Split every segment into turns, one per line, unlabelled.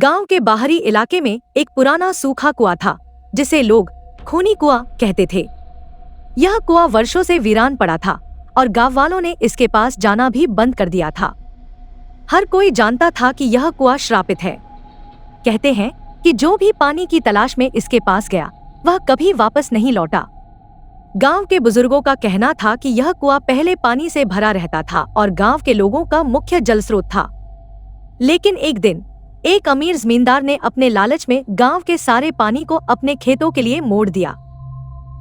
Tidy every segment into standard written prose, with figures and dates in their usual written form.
गांव के बाहरी इलाके में एक पुराना सूखा कुआं था जिसे लोग खूनी कुआं कहते थे। यह कुआं वर्षों से वीरान पड़ा था और गांव वालों ने इसके पास जाना भी बंद कर दिया था। हर कोई जानता था कि यह कुआं श्रापित है। कहते हैं कि जो भी पानी की तलाश में इसके पास गया वह कभी वापस नहीं लौटा। गांव के बुजुर्गों का कहना था कि यह कुआं पहले पानी से भरा रहता था और गांव के लोगों का मुख्य जल स्रोत था। लेकिन एक दिन एक अमीर जमींदार ने अपने लालच में गांव के सारे पानी को अपने खेतों के लिए मोड़ दिया।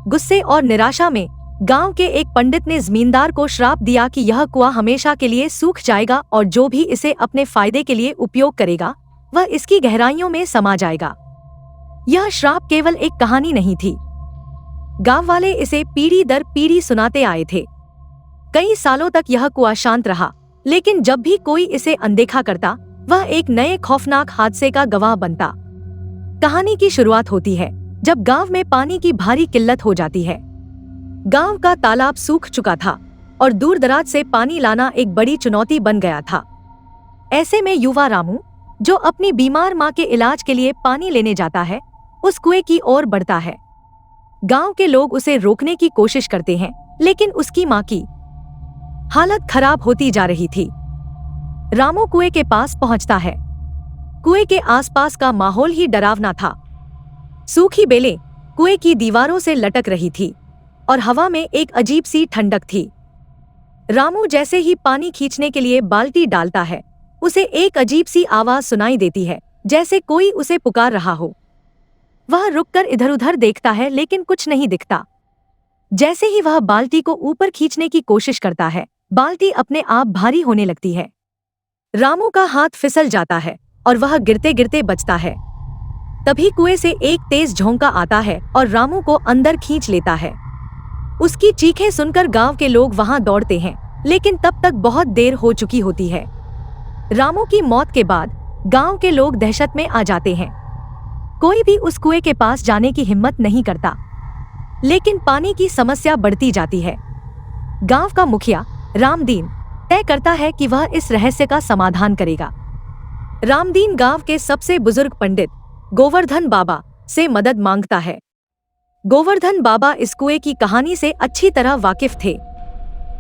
गुस्से और निराशा में गांव के एक पंडित ने जमींदार को श्राप दिया कि यह कुआं हमेशा के लिए सूख जाएगा और जो भी इसे अपने फायदे के लिए उपयोग करेगा वह इसकी गहराइयों में समा जाएगा। यह श्राप केवल एक कहानी नहीं थी। गांव वाले इसे पीढ़ी दर पीढ़ी सुनाते आए थे। कई सालों तक यह कुआं शांत रहा, लेकिन जब भी कोई इसे अनदेखा करता वह एक नए खौफनाक हादसे का गवाह बनता। कहानी की शुरुआत होती है जब गांव में पानी की भारी किल्लत हो जाती है। गांव का तालाब सूख चुका था और दूर दराज से पानी लाना एक बड़ी चुनौती बन गया था। ऐसे में युवा रामू, जो अपनी बीमार मां के इलाज के लिए पानी लेने जाता है, उस कुएं की ओर बढ़ता है। गांव के लोग उसे रोकने की कोशिश करते हैं, लेकिन उसकी मां की हालत खराब होती जा रही थी। रामू कुएं के पास पहुंचता है। कुएं के आसपास का माहौल ही डरावना था। सूखी बेलें कुएं की दीवारों से लटक रही थी और हवा में एक अजीब सी ठंडक थी। रामू जैसे ही पानी खींचने के लिए बाल्टी डालता है, उसे एक अजीब सी आवाज सुनाई देती है, जैसे कोई उसे पुकार रहा हो। वह रुककर इधर उधर देखता है, लेकिन कुछ नहीं दिखता। जैसे ही वह बाल्टी को ऊपर खींचने की कोशिश करता है, बाल्टी अपने आप भारी होने लगती है। रामू का हाथ फिसल जाता है और वह गिरते गिरते बचता है। तभी कुएं से एक तेज झोंका आता है और रामू को अंदर खींच लेता है। उसकी चीखें सुनकर गांव के लोग वहां दौड़ते हैं, लेकिन तब तक बहुत देर हो चुकी होती है। रामू की मौत के बाद गांव के लोग दहशत में आ जाते हैं। कोई भी उस कुएं के पास जाने की हिम्मत नहीं करता। लेकिन पानी की समस्या बढ़ती जाती है। गांव का मुखिया रामदीन तय करता है कि वह इस रहस्य का समाधान करेगा। रामदीन गांव के सबसे बुजुर्ग पंडित गोवर्धन बाबा से मदद मांगता है। गोवर्धन बाबा इस कुएं की कहानी से अच्छी तरह वाकिफ थे।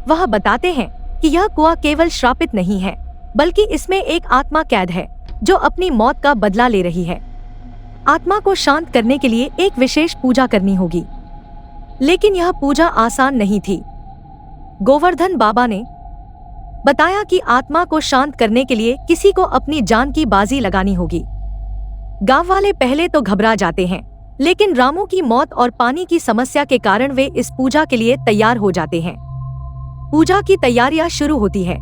वह बताते हैं कि यह कुआं केवल श्रापित नहीं है, बल्कि इसमें एक आत्मा कैद है जो अपनी मौत का बदला ले रही है। आत्मा को शांत करने के लिए एक विशेष पूजा करनी होगी, लेकिन यह पूजा आसान नहीं थी। गोवर्धन बाबा ने बताया कि आत्मा को शांत करने के लिए किसी को अपनी जान की बाजी लगानी होगी। गांव वाले पहले तो घबरा जाते हैं, लेकिन रामू की मौत और पानी की समस्या के कारण वे इस पूजा के लिए तैयार हो जाते हैं। पूजा की तैयारियां शुरू होती है।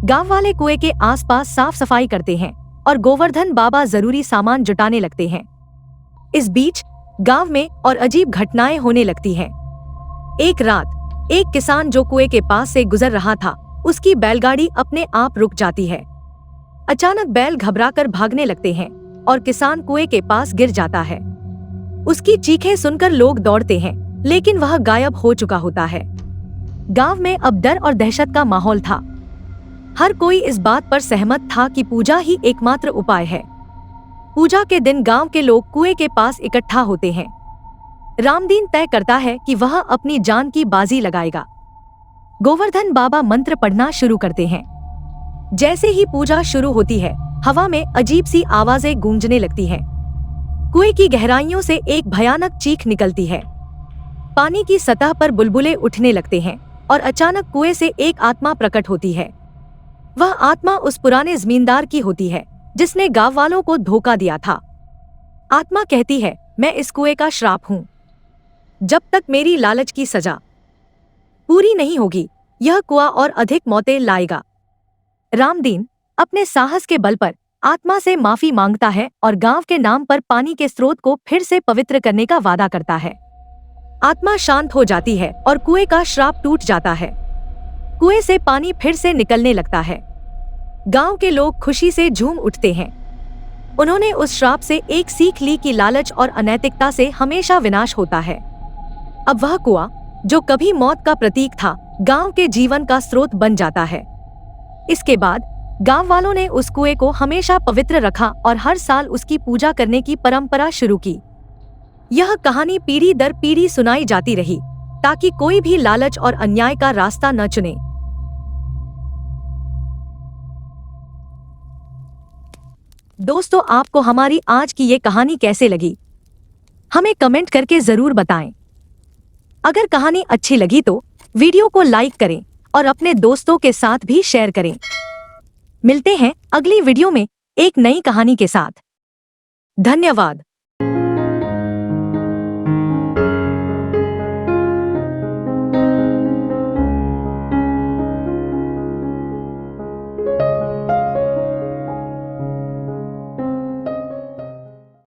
गांव वाले कुएं के आसपास साफ सफाई करते हैं और गोवर्धन बाबा जरूरी सामान जुटाने लगते हैं। इस बीच गांव में और अजीब घटनाएं होने लगती हैं। एक रात एक किसान जो कुएं के पास से गुजर रहा था, उसकी बैलगाड़ी अपने आप रुक जाती है। अचानक बैल घबराकर भागने लगते हैं और किसान कुएं के पास गिर जाता है। उसकी चीखें सुनकर लोग दौड़ते हैं, लेकिन वह गायब हो चुका होता है। गांव में अब डर और दहशत का माहौल था। हर कोई इस बात पर सहमत था कि पूजा ही एकमात्र उपाय है। पूजा के दिन गांव के लोग कुएं के पास इकट्ठा होते हैं। रामदीन तय करता है कि वह अपनी जान की बाजी लगाएगा। गोवर्धन बाबा मंत्र पढ़ना शुरू करते हैं। जैसे ही पूजा शुरू होती है, हवा में अजीब सी आवाजें गूंजने लगती हैं। कुएं की गहराइयों से एक भयानक चीख निकलती है। पानी की सतह पर बुलबुले उठने लगते हैं और अचानक कुएं से एक आत्मा प्रकट होती है। वह आत्मा उस पुराने जमींदार की होती है जिसने गांव वालों को धोखा दिया था। आत्मा कहती है, मैं इस कुएं का श्राप हूँ। जब तक मेरी लालच की सजा पूरी नहीं होगी, यह कुआं और अधिक मौतें लाएगा। रामदीन अपने साहस के बल पर आत्मा से माफी मांगता है और गांव के नाम पर पानी के स्रोत को फिर से पवित्र करने का वादा करता है। आत्मा शांत हो जाती है और कुएं का श्राप टूट जाता है। कुएं से पानी फिर से निकलने लगता है। गांव के लोग खुशी से झूम उठते हैं। उन्होंने उस श्राप से एक सीख ली कि लालच और अनैतिकता से हमेशा विनाश होता है। अब वह कुआं जो कभी मौत का प्रतीक था, गांव के जीवन का स्रोत बन जाता है। इसके बाद गांव वालों ने उस कुएं को हमेशा पवित्र रखा और हर साल उसकी पूजा करने की परंपरा शुरू की। यह कहानी पीढ़ी दर पीढ़ी सुनाई जाती रही ताकि कोई भी लालच और अन्याय का रास्ता न चुने। दोस्तों, आपको हमारी आज की ये कहानी कैसे लगी, हमें कमेंट करके जरूर बताएं। अगर कहानी अच्छी लगी तो वीडियो को लाइक करें और अपने दोस्तों के साथ भी शेयर करें। मिलते हैं अगली वीडियो में एक नई कहानी के साथ। धन्यवाद।